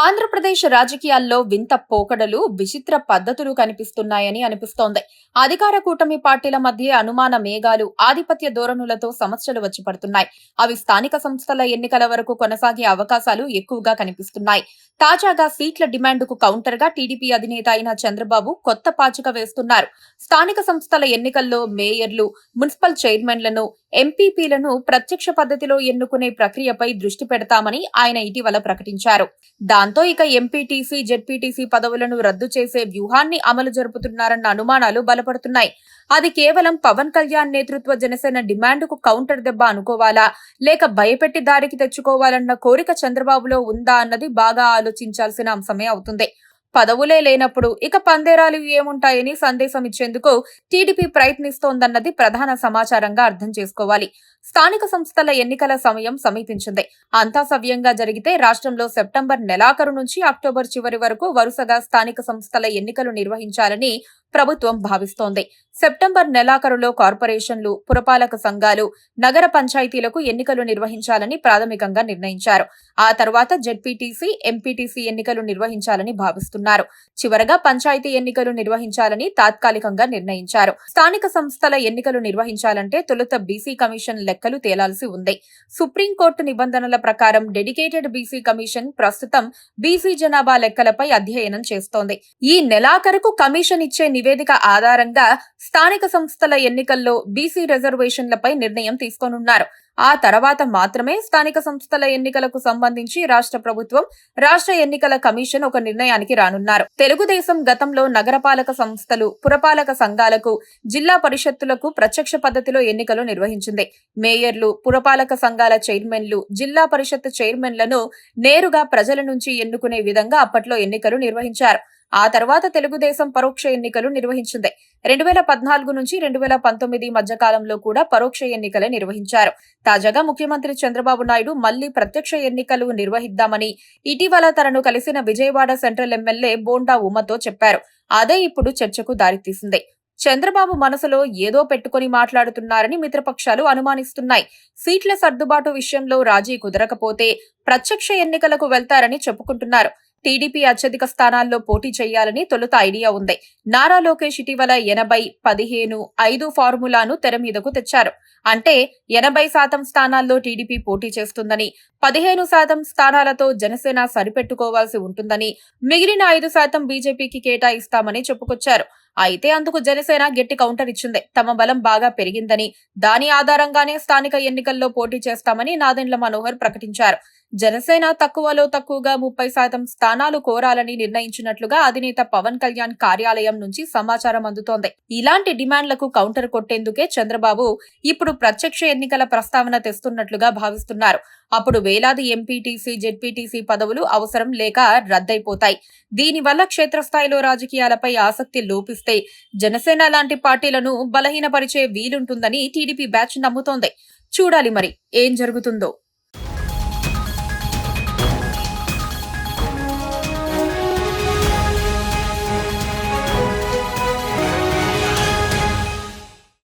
ఆంధ్రప్రదేశ్ రాజకీయాల్లో వింత పోకడలు, విచిత్ర పద్ధతులు కనిపిస్తున్నాయని అనిపిస్తోంది. అధికార కూటమి పార్టీల మధ్య అనుమాన మేఘాలు, ఆధిపత్య ధోరణులతో సమస్యలు వచ్చి పడుతున్నాయి. అవి స్థానిక సంస్థల ఎన్నికల వరకు కొనసాగే అవకాశాలు ఎక్కువగా కనిపిస్తున్నాయి. తాజాగా సీట్ల డిమాండ్కు కౌంటర్గా టీడీపీ అధినేత అయిన చంద్రబాబు కొత్త పాచిక వేస్తున్నారు. స్థానిక సంస్థల ఎన్నికల్లో మేయర్లు, మున్సిపల్ చైర్మన్లను, ఎంపీపీలను ప్రత్యక్ష పద్ధతిలో ఎన్నుకునే ప్రక్రియపై దృష్టి పెడతామని ఆయన ఇటీవల ప్రకటించారు. దాంతో ఇక ఎంపీటీసీ, జెడ్పీటీసీ పదవులను రద్దు చేసే వ్యూహాన్ని అమలు జరుపుతున్నారన్న అనుమానాలు బలపడుతున్నాయి. అది కేవలం పవన్ కళ్యాణ్ నేతృత్వ జనసేన డిమాండ్కు కౌంటర్ దెబ్బ అనుకోవాలా, లేక భయపెట్టి దారికి తెచ్చుకోవాలన్న కోరిక చంద్రబాబులో ఉందా అన్నది బాగా ఆలోచించాల్సిన అంశమే అవుతుంది. పదవులే లేనప్పుడు ఇక పందేరాలు ఏముంటాయని సందేశం ఇచ్చేందుకు టీడీపీ ప్రయత్నిస్తోందన్నది ప్రధాన సమాచారంగా అర్థం చేసుకోవాలి. స్థానిక సంస్థల ఎన్నికల సమయం సమీపించింది. అంతా సవ్యంగా జరిగితే రాష్ట్రంలో సెప్టెంబర్ నెలాఖరు నుంచి అక్టోబర్ చివరి వరకు వరుసగా స్థానిక సంస్థల ఎన్నికలు నిర్వహించాలని ప్రభుత్వం భావిస్తోంది. సెప్టెంబర్ నెలాఖరులో కార్పొరేషన్లు, పురపాలక సంఘాలు, నగర పంచాయతీలకు ఎన్నికలు నిర్వహించాలని ప్రాథమికంగా నిర్ణయించారు. ఆ తర్వాత జెడ్పీటీసీ, ఎంపీటీసీ ఎన్నికలు నిర్వహించాలని భావిస్తున్నారు. చివరగా పంచాయతీ ఎన్నికలు నిర్వహించాలని తాత్కాలికంగా నిర్ణయించారు. స్థానిక సంస్థల ఎన్నికలు నిర్వహించాలంటే తొలుత బీసీ కమిషన్ లెక్కలు తేలాల్సి ఉంది. సుప్రీంకోర్టు నిబంధనల ప్రకారం డెడికేటెడ్ బీసీ కమిషన్ ప్రస్తుతం బీసీ జనాభా లెక్కలపై అధ్యయనం చేస్తోంది. ఈ నెలాఖరుకు కమిషన్ ఇచ్చే నివేదిక ఆధారంగా స్థానిక సంస్థల ఎన్నికల్లో బీసీ రిజర్వేషన్లపై నిర్ణయం తీసుకోనున్నారు. ఆ తర్వాత మాత్రమే స్థానిక సంస్థల ఎన్నికలకు సంబంధించి రాష్ట్ర ప్రభుత్వం, రాష్ట్ర ఎన్నికల కమిషన్ ఒక నిర్ణయానికి రానున్నారు. తెలుగుదేశం గతంలో నగరపాలక సంస్థలు, పురపాలక సంఘాలకు, జిల్లా పరిషత్తులకు ప్రత్యక్ష పద్ధతిలో ఎన్నికలు నిర్వహించింది. మేయర్లు, పురపాలక సంఘాల చైర్మన్లు, జిల్లా పరిషత్ చైర్మన్లను నేరుగా ప్రజల నుంచి ఎన్నుకునే విధంగా అప్పట్లో ఎన్నికలు నిర్వహించారు. ఆ తర్వాత తెలుగుదేశం పరోక్ష ఎన్నికలు నిర్వహించింది. 2014 నుంచి 2019 మధ్య కాలంలో కూడా పరోక్ష ఎన్నికలే నిర్వహించారు. తాజాగా ముఖ్యమంత్రి చంద్రబాబు నాయుడు మళ్లీ ప్రత్యక్ష ఎన్నికలు నిర్వహిద్దామని ఇటీవల తనను కలిసిన విజయవాడ సెంట్రల్ ఎమ్మెల్యే బోండా ఉమతో చెప్పారు. అదే ఇప్పుడు చర్చకు దారితీసింది. చంద్రబాబు మనసులో ఏదో పెట్టుకుని మాట్లాడుతున్నారని మిత్రపక్షాలు అనుమానిస్తున్నాయి. సీట్ల సర్దుబాటు విషయంలో రాజీ కుదరకపోతే ప్రత్యక్ష ఎన్నికలకు వెళ్తారని చెప్పుకుంటున్నారు. టీడీపీ అత్యధిక స్థానాల్లో పోటీ చేయాలని తొలుత ఐడియా ఉంది. నారా లోకేష్ ఇటీవల 80-15-5 ఫార్ములాను తెర మీదకు తెచ్చారు. అంటే 80% స్థానాల్లో టీడీపీ పోటీ చేస్తుందని, 15% స్థానాలతో జనసేన సరిపెట్టుకోవాల్సి ఉంటుందని, మిగిలిన 5% బీజేపీకి కేటాయిస్తామని చెప్పుకొచ్చారు. అయితే అందుకు జనసేన గట్టి కౌంటర్ ఇచ్చింది. తమ బలం బాగా పెరిగిందని, దాని ఆధారంగానే స్థానిక ఎన్నికల్లో పోటీ చేస్తామని నాదెండ్ల మనోహర్ ప్రకటించారు. జనసేన తక్కువలో తక్కువగా 30% స్థానాలు కోరాలని నిర్ణయించినట్లుగా అధినేత పవన్ కళ్యాణ్ కార్యాలయం నుంచి సమాచారం అందుతోంది. ఇలాంటి డిమాండ్లకు కౌంటర్ కొట్టేందుకే చంద్రబాబు ఇప్పుడు ప్రత్యక్ష ఎన్నికల ప్రస్తావన తెస్తున్నట్లుగా భావిస్తున్నారు. అప్పుడు వేలాది ఎంపీటీసీ, జెడ్పీటీసీ పదవులు అవసరం లేక రద్దయిపోతాయి. దీనివల్ల క్షేత్రస్థాయిలో రాజకీయాలపై ఆసక్తి లోపిస్తే జనసేన లాంటి పార్టీలను బలహీనపరిచే వీలుంటుందని టీడీపీ బ్యాచ్ నమ్ముతోంది. చూడాలి మరి ఏం జరుగుతుందో.